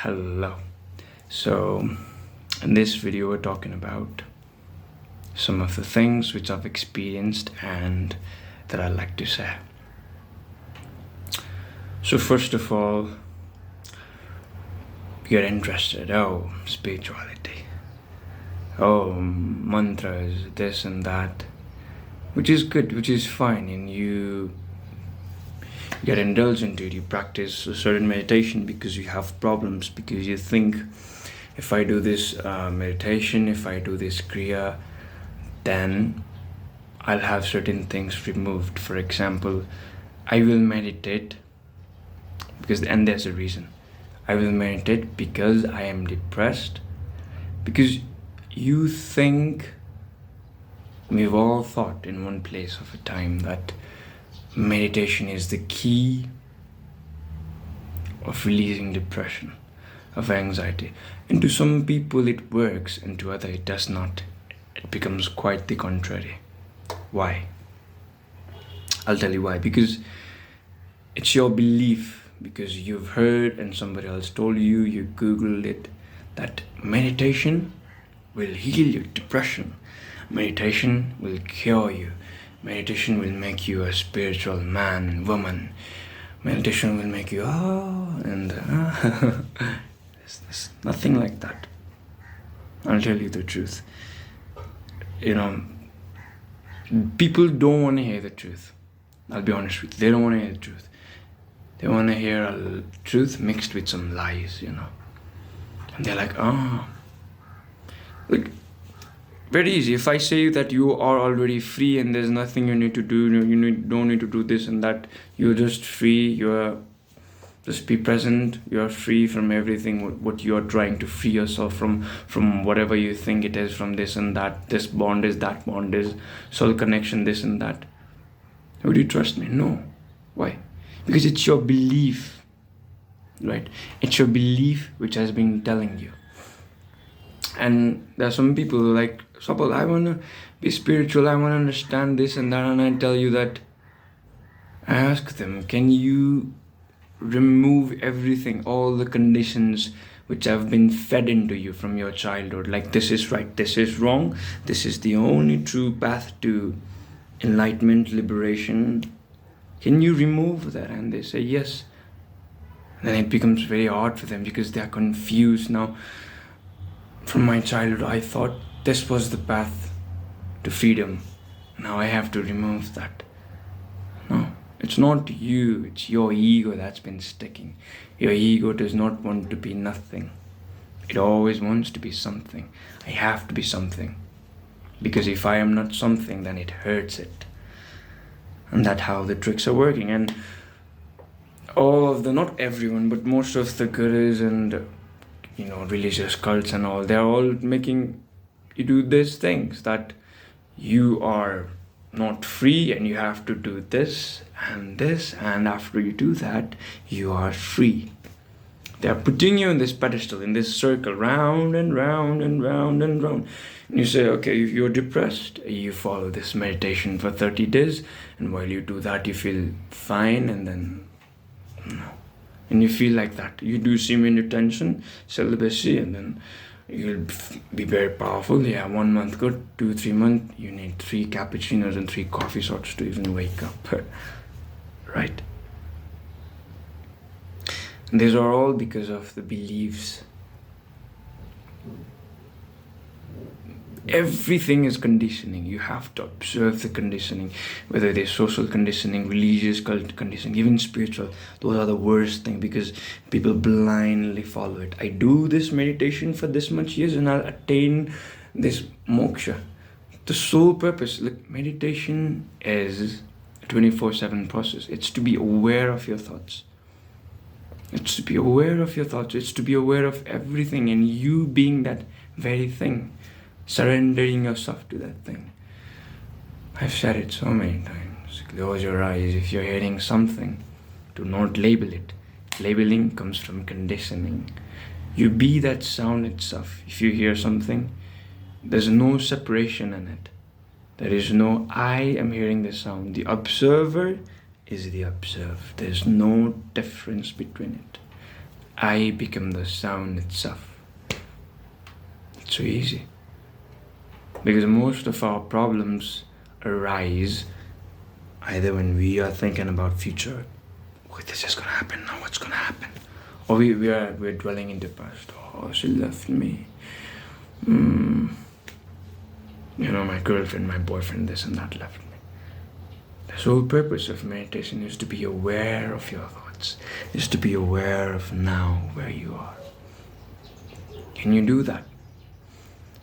Hello. So in this video we're talking about some of the things which I've experienced and that I like to say. So first of all, you're interested, spirituality, mantras, this and that, which is good, which is fine, and you get indulged into it. You practice a certain meditation because you have problems, because you think, if I do this meditation, if I do this kriya, then I'll have certain things removed. For example, I will meditate because, and there's a reason. I will meditate because I am depressed, because you think, we've all thought in one place of a time that meditation is the key of releasing depression, of anxiety. And to some people it works, and to others it does not. It becomes quite the contrary. Why? I'll tell you why. Because it's your belief, because you've heard and somebody else told you, you googled it, that meditation will heal your depression. Meditation will cure you. Meditation will make you a spiritual man, woman. Meditation will make you, There's nothing like that. I'll tell you the truth. People don't want to hear the truth. I'll be honest with you. They don't want to hear the truth. They want to hear a truth mixed with some lies, And they're like, Like, very easy. If I say that you are already free and there's nothing you need to do, don't need to do this and that, you're just free, just be present, you're free from everything, what you're trying to free yourself from whatever you think it is, from this and that, this bond is, that bond is, soul connection, this and that. Would you trust me? No. Why? Because it's your belief, right? It's your belief which has been telling you. And there are some people who like, suppose I want to be spiritual, I want to understand this and that, and I tell you that, I ask them, can you remove everything, all the conditions which have been fed into you from your childhood, like this is right, this is wrong, this is the only true path to enlightenment, liberation. Can you remove that? And they say yes. Then it becomes very hard for them because they are confused now. From my childhood, I thought this was the path to freedom. Now I have to remove that. No, it's not you, it's your ego that's been sticking. Your ego does not want to be nothing. It always wants to be something. I have to be something. Because if I am not something, then it hurts it. And that's how the tricks are working. And all of the, not everyone, but most of the gurus and religious cults and all, they're all making you do these things, that you are not free and you have to do this, and after you do that, you are free. They're putting you in this pedestal, in this circle, round and round and round and round. And you say, okay, if you're depressed, you follow this meditation for 30 days, and while you do that, you feel fine, and then, and you feel like that. You do semen retention, celibacy, and then you'll be very powerful. Yeah, 1 month good, 2-3 months, you need 3 cappuccinos and 3 coffee shots to even wake up, right? And these are all because of the beliefs. Everything is conditioning. You have to observe the conditioning, whether it is social conditioning, religious conditioning, even spiritual. Those are the worst thing, because people blindly follow it. I do this meditation for this much years and I'll attain this moksha. The sole purpose, look, meditation is a 24/7 process. It's to be aware of your thoughts. It's to be aware of your thoughts. It's to be aware of everything, and you being that very thing. Surrendering yourself to that thing. I've said it so many times. Close your eyes. If you're hearing something, do not label it. Labeling comes from conditioning. You be that sound itself. If you hear something, there's no separation in it. There is no I am hearing the sound. The observer is the observed. There's no difference between it. I become the sound itself. It's so easy. Because most of our problems arise either when we are thinking about future, oh, this is gonna happen now, what's gonna happen? Or we're dwelling in the past. Oh, she left me. My girlfriend, my boyfriend, this and that left me. The sole purpose of meditation is to be aware of your thoughts, is to be aware of now where you are. Can you do that?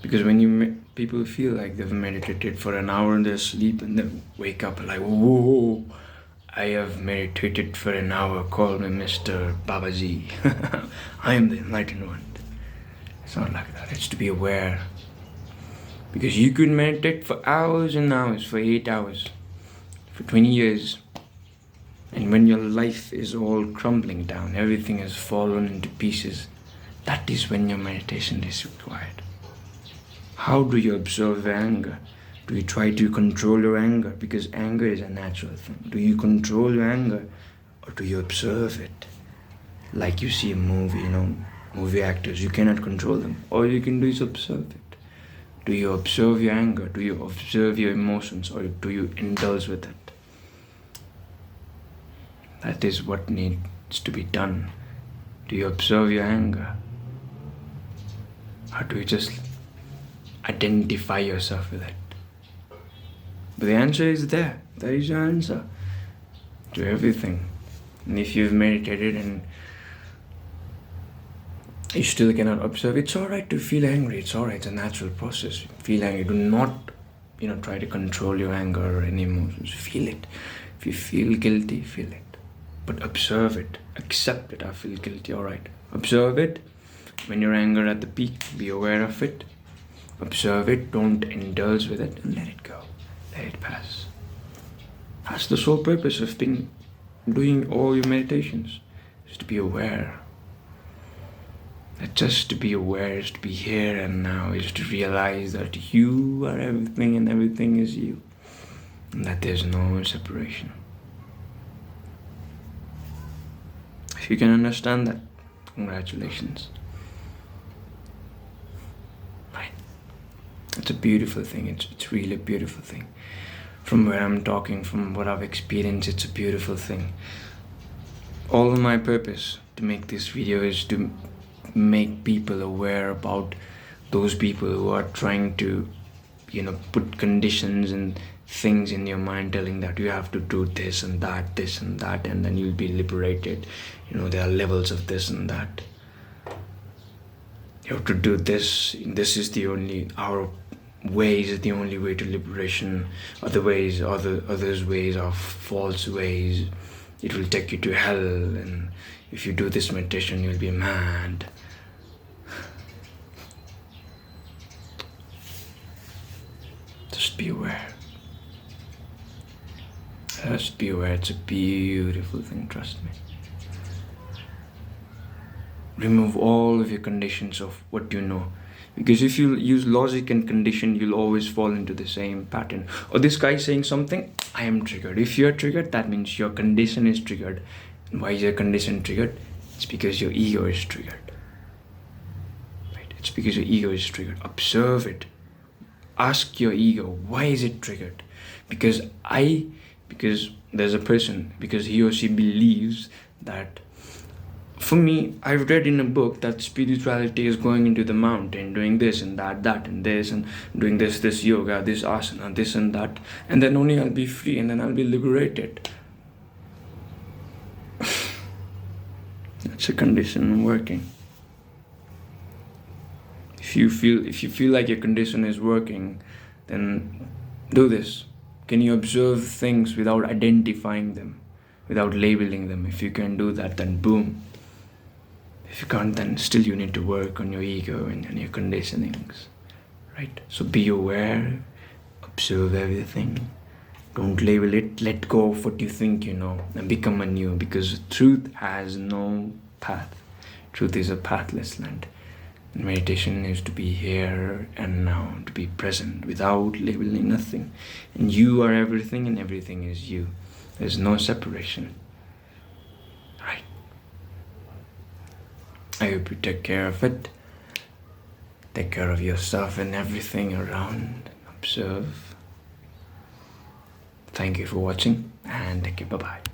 Because when people feel like they've meditated for an hour and they sleep and then wake up like, whoa, I have meditated for an hour, call me Mr. Babaji. I am the enlightened one. It's not like that. It's to be aware. Because you could meditate for hours and hours, for 8 hours, for 20 years. And when your life is all crumbling down, everything has fallen into pieces, that is when your meditation is required. How do you observe anger? Do you try to control your anger? Because anger is a natural thing. Do you control your anger or do you observe it? Like you see a movie, movie actors, you cannot control them. All you can do is observe it. Do you observe your anger? Do you observe your emotions or do you indulge with it? That is what needs to be done. Do you observe your anger? Or do you just identify yourself with it? But the answer is there. There is your answer to everything. And if you've meditated and you still cannot observe, it's alright to feel angry. It's alright, it's a natural process. Feel angry. Do not, try to control your anger or any emotions. Feel it. If you feel guilty, feel it. But observe it. Accept it. I feel guilty, alright. Observe it. When your anger at the peak, be aware of it. Observe it. Don't indulge with it and let it go. Let it pass. That's the sole purpose of doing all your meditations, is to be aware. That just to be aware is to be here and now, is to realize that you are everything and everything is you, and that there's no separation. If you can understand that, congratulations. Right. It's a beautiful thing. It's really a beautiful thing. From where I'm talking, from what I've experienced, it's a beautiful thing. All of my purpose to make this video is to make people aware about those people who are trying to, put conditions and things in your mind telling that you have to do this and that, and then you'll be liberated. There are levels of this and that. You have to do this. This is our ways is the only way to liberation. Others ways are false ways. It will take you to hell, and if you do this meditation, you'll be mad. Just be aware. Just be aware. It's a beautiful thing, trust me. Remove all of your conditions of what you know. Because if you use logic and condition, you'll always fall into the same pattern. Or this guy saying something, I am triggered. If you're triggered, that means your condition is triggered. And why is your condition triggered? It's because your ego is triggered. Right? It's because your ego is triggered. Observe it. Ask your ego, why is it triggered? Because there's a person, because he or she believes that. For me, I've read in a book that spirituality is going into the mountain, doing this and that and this, and doing this yoga, this asana, this and that, and then only I'll be free and then I'll be liberated. That's a condition working. If you feel like your condition is working, then do this. Can you observe things without identifying them, without labeling them? If you can do that, then boom. If you can't, then still you need to work on your ego and your conditionings, right? So be aware, observe everything, don't label it, let go of what you think you know, and become anew, because truth has no path. Truth is a pathless land. And meditation is to be here and now, to be present without labeling nothing. And you are everything and everything is you. There's no separation. Right? I hope you take care of it. Take care of yourself and everything around. Observe. Thank you for watching and take care. Bye bye.